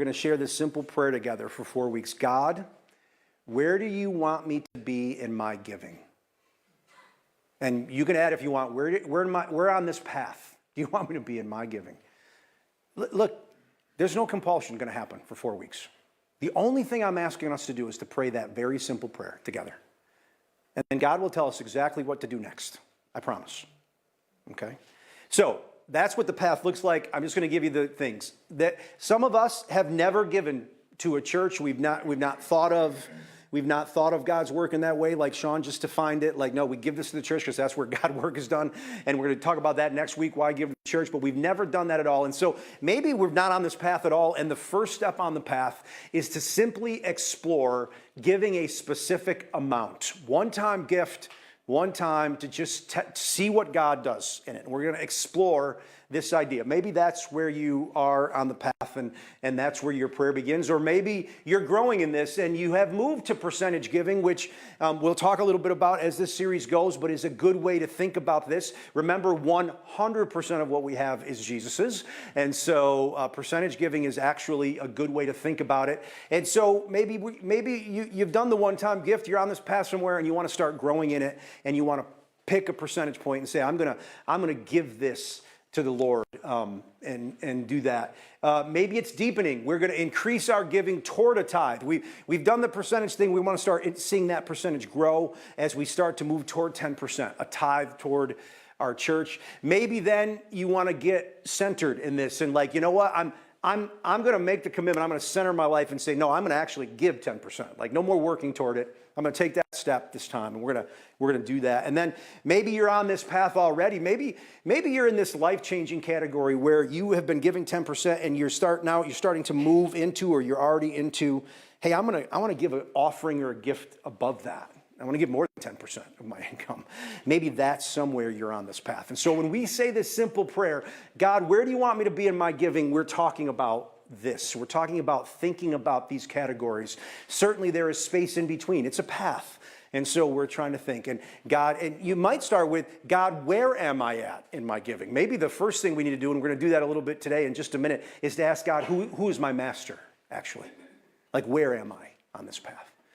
going to share this simple prayer together for 4 weeks. God, where do you want me to be in my giving? And you can add if you want, where on this path do you want me to be in my giving? Look, there's no compulsion going to happen for 4 weeks. The only thing I'm asking us to do is to pray that very simple prayer together. And then God will tell us exactly what to do next. I promise. Okay? So that's what the path looks like. I'm just going to give you the things that some of us have never given to a church. We've not thought of God's work in that way, like Sean just defined it. Like, no, we give this to the church because that's where God's work is done. And we're going to talk about that next week, why give to the church. But we've never done that at all. And so maybe we're not on this path at all. And the first step on the path is to simply explore giving a specific amount. One-time gift, one time to just see what God does in it. We're going to explore this idea. Maybe that's where you are on the path and that's where your prayer begins. Or maybe you're growing in this and you have moved to percentage giving, which we'll talk a little bit about as this series goes, but is a good way to think about this. Remember, 100% of what we have is Jesus's. And so percentage giving is actually a good way to think about it. And so maybe you've done the one-time gift, you're on this path somewhere and you want to start growing in it and you want to pick a percentage point and say, I'm going to give this to the Lord and do that. Maybe it's deepening. We're going to increase our giving toward a tithe. We've done the percentage thing. We want to start seeing that percentage grow as we start to move toward 10%, a tithe toward our church. Maybe then you want to get centered in this and like, you know what, I'm going to make the commitment. I'm going to center my life and say, no, I'm going to actually give 10%. Like no more working toward it. I'm going to take that step this time, and we're going to do that. And then maybe you're on this path already. Maybe you're in this life-changing category where you have been giving 10%, and you're starting to move into, or you're already into, hey, I want to give an offering or a gift above that. I want to give more than 10% of my income. Maybe that's somewhere you're on this path. And so when we say this simple prayer, God, where do you want me to be in my giving? We're talking about this. We're talking about thinking about these categories. Certainly there is space in between. It's a path. And so we're trying to think. And God, and you might start with, God, where am I at in my giving? Maybe the first thing we need to do, and we're going to do that a little bit today in just a minute, is to ask God, who is my master, actually? Like, where am I on this path?